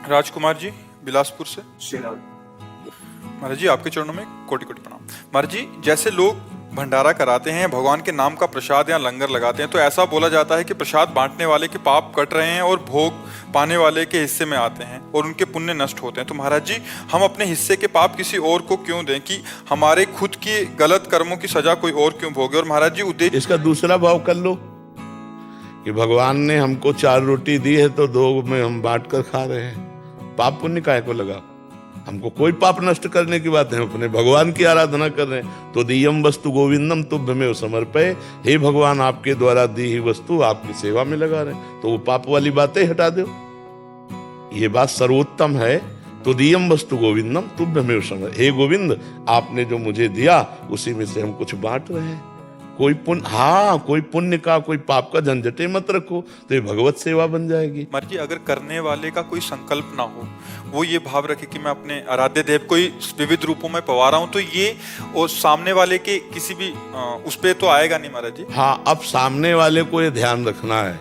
राजकुमार जी, बिलासपुर से। श्री राम। महाराज जी, आपके चरणों में कोटि कोटि प्रणाम। महाराज जी, जैसे लोग भंडारा कराते हैं, भगवान के नाम का प्रसाद या लंगर लगाते हैं, तो ऐसा बोला जाता है कि प्रसाद बांटने वाले के पाप कट रहे हैं और भोग पाने वाले के हिस्से में आते हैं और उनके पुण्य नष्ट होते हैं। तो महाराज जी, हम अपने हिस्से के पाप किसी और को क्यों दें कि हमारे खुद के गलत कर्मों की सजा कोई और क्यों भोगे? और महाराज जी, उद्देश्य इसका दूसरा भाव कर लो कि भगवान ने हमको 4 रोटी दी है तो 2 में हम बांट कर खा रहे हैं। पाप पुण्य काहे को लगा? हमको कोई पाप नष्ट करने की बात है, अपने भगवान की आराधना कर रहे हैं। तो दियम वस्तु गोविंदम तुभ्यमेव समर्पये, हे भगवान, आपके द्वारा दी ही वस्तु आपकी सेवा में लगा रहे हैं, तो वो पाप वाली बातें हटा दो। ये बात सर्वोत्तम है। तो दियम वस्तु गोविंदम तुभ्यमेव समर्पये, हे गोविंद, आपने जो मुझे दिया उसी में से हम कुछ बांट रहे हैं। कोई पुण्य का कोई पाप का झंझटे मत रखो, तो ये भगवत सेवा बन जाएगी। महाराज जी, अगर करने वाले का कोई संकल्प ना हो, वो ये भाव रखे कि मैं अपने आराध्य देव को ही विविध रूपों में पवा रहा हूँ, तो ये और सामने वाले के किसी भी उस पे तो आएगा नहीं महाराज जी। हाँ, अब सामने वाले को ये ध्यान रखना है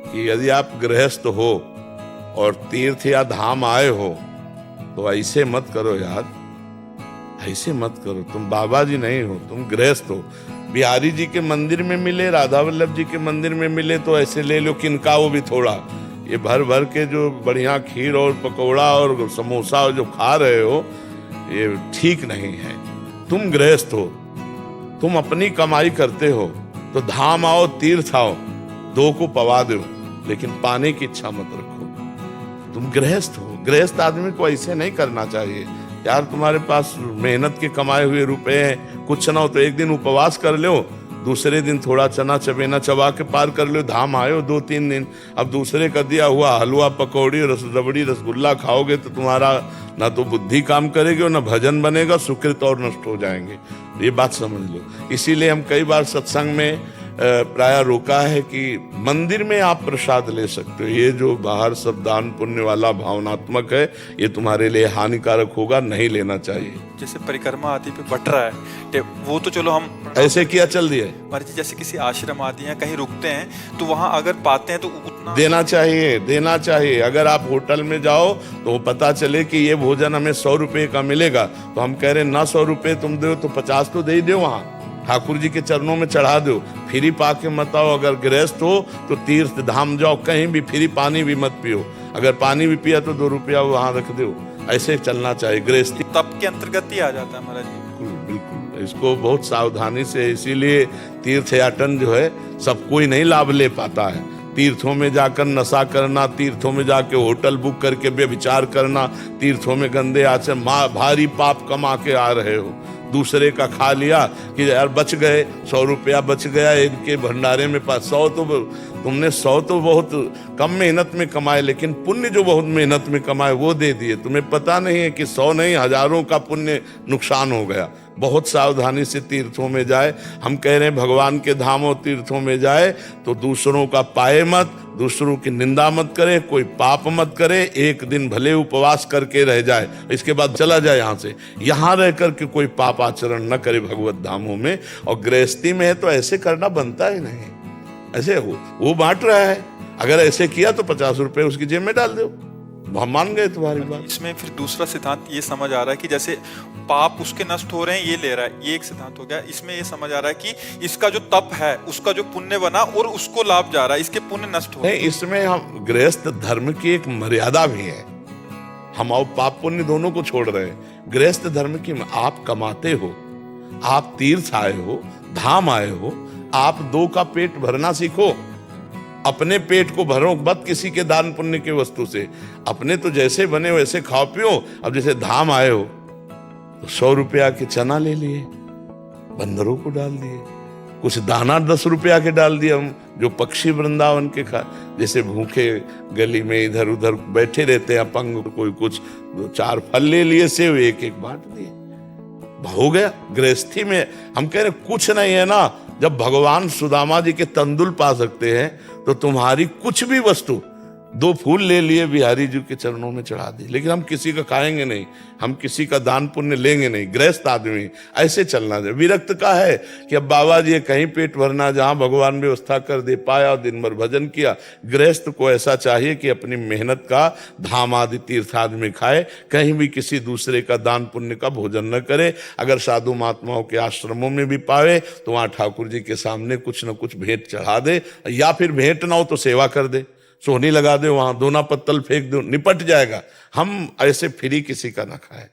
कि यदि आप गृहस्थ हो और तीर्थ या धाम आए हो तो ऐसे मत करो यार, ऐसे मत करो। तुम बाबा जी नहीं हो, तुम गृहस्थ हो। बिहारी जी के मंदिर में मिले, राधा वल्लभ जी के मंदिर में मिले तो ऐसे ले लो किनका, वो भी थोड़ा। ये भर भर के जो बढ़िया खीर और पकौड़ा और समोसा जो खा रहे हो, ये ठीक नहीं है। तुम गृहस्थ हो, तुम अपनी कमाई करते हो, तो धाम आओ, तीर्थ आओ, 2 को पवा दो, लेकिन पाने की इच्छा मत रखो। तुम गृहस्थ हो। गृहस्थ आदमी को ऐसे नहीं करना चाहिए यार। तुम्हारे पास मेहनत के कमाए हुए रुपए हैं, कुछ ना हो तो एक दिन उपवास कर लो, दूसरे दिन थोड़ा चना चबेना चबा के पार कर लो। धाम आयो 2-3 दिन, अब दूसरे का दिया हुआ हलवा पकौड़ी रबड़ी रसगुल्ला खाओगे तो तुम्हारा ना तो बुद्धि काम करेगी और ना भजन बनेगा, सुकृत और नष्ट हो जाएंगे। ये बात समझ लो। इसीलिए हम कई बार सत्संग में प्राय रोका है कि मंदिर में आप प्रसाद ले सकते हो। ये जो बाहर सब दान पुण्य वाला भावनात्मक है, ये तुम्हारे लिए हानिकारक होगा, नहीं लेना चाहिए। जैसे परिक्रमा आदि पे बट रहा है, वो तो चलो हम ऐसे किया चल दिए। महाराज जी, जैसे किसी आश्रम आदि है, कहीं रुकते हैं तो वहां अगर पाते हैं तो उतना देना चाहिए, देना चाहिए। अगर आप होटल में जाओ तो पता चले कि ये भोजन हमें 100 रुपए का मिलेगा, तो हम कह रहे हैं ना 100 रुपए तुम दो तो 50 तो दे ही दो, वहां ठाकुर जी के चरणों में चढ़ा दो। फ्री पाके मत आओ। अगर गृहस्थ हो तो तीर्थ धाम जाओ, कहीं भी फ्री पानी भी मत पियो। अगर पानी भी पिया तो 2 रुपया वहां रख दो। ऐसे चलना चाहिए। गृहस्थी तप के अंतर्गत ही आ जाता है महाराज जी। बिल्कुल, इसको बहुत सावधानी से, इसीलिए तीर्थयाटन जो है सब कोई नहीं लाभ ले पाता है। तीर्थों में जाकर नशा करना, तीर्थों में जाके होटल बुक करके व्यभिचार करना, तीर्थों में गंदे आचरण, भारी पाप कमा के आ रहे हो। दूसरे का खा लिया कि यार बच गए, 100 रुपया बच गया इनके भंडारे में। 100 तो तुमने 100 तो बहुत कम मेहनत में कमाए, लेकिन पुण्य जो बहुत मेहनत में कमाए वो दे दिए। तुम्हें पता नहीं है कि 100 नहीं, हजारों का पुण्य नुकसान हो गया। बहुत सावधानी से तीर्थों में जाए। हम कह रहे हैं भगवान के धामों तीर्थों में जाए तो दूसरों का पाए मत, दूसरों की निंदा मत करे, कोई पाप मत करे। एक दिन भले उपवास करके रह जाए, इसके बाद चला जाए यहाँ से। यहाँ रह करके कोई पाप आचरण न करे भगवत धामों में। और गृहस्थी में है तो ऐसे करना बनता ही नहीं। ऐसे वो बांट रहा है, अगर ऐसे किया तो 50 रुपए उसकी जेब में डाल दो, हम मान गए तुम्हारी बात। इसमें फिर दूसरा सिद्धांत ये समझ आ रहा है कि जैसे पाप उसके नष्ट हो रहे हैं, ये ले रहा है, ये एक सिद्धांत हो गया। इसमें ये समझ आ रहा है कि इसका जो तप है, उसका जो पुण्य बना और उसको लाभ जा रहा है, इसके पुण्य नष्ट हो रहे हैं। नहीं, इसमें हम गृहस्थ धर्म की एक मर्यादा भी है। हम और पाप पुण्य दोनों को छोड़ रहे हैं। गृहस्थ धर्म की, आप कमाते हो, आप तीर्थ आए हो, धाम आए हो, आप 2 का पेट भरना सीखो। अपने पेट को भरो मत किसी के दान पुण्य के वस्तु से। अपने तो जैसे बने वैसे खाओ पियो। अब जैसे धाम आए हो तो 100 रुपया के चना ले लिए, बंदरों को डाल दिए, कुछ दाना 10 रुपया के डाल दिए। हम जो पक्षी वृंदावन के खा, जैसे भूखे गली में इधर उधर बैठे रहते हैं अपंग, कोई कुछ 2-4 फल ले लिए, सेव एक बांट दिए, हो गया। गृहस्थी में हम कह रहे कुछ नहीं है ना। जब भगवान सुदामा जी के तंदुल पा सकते हैं तो तुम्हारी कुछ भी वस्तु 2 फूल ले लिए बिहारी जी के चरणों में चढ़ा दी, लेकिन हम किसी का खाएंगे नहीं, हम किसी का दान पुण्य लेंगे नहीं। गृहस्थ आदमी ऐसे चलना चाहिए। विरक्त का है कि अब बाबा जी कहीं पेट भरना, जहां भगवान व्यवस्था कर दे पाया और दिन भर भजन किया। गृहस्थ को ऐसा चाहिए कि अपनी मेहनत का धाम आदि तीर्थ आदि खाए, कहीं भी किसी दूसरे का दान पुण्य का भोजन न करे। अगर साधु महात्माओं के आश्रमों में भी पावे तो वहां ठाकुर जी के सामने कुछ न कुछ भेंट चढ़ा दे, या फिर भेंट ना हो तो सेवा कर दे, सोहनी लगा दे, वहां दोना पत्तल फेंक दो, निपट जाएगा। हम ऐसे फ्री किसी का ना खाए।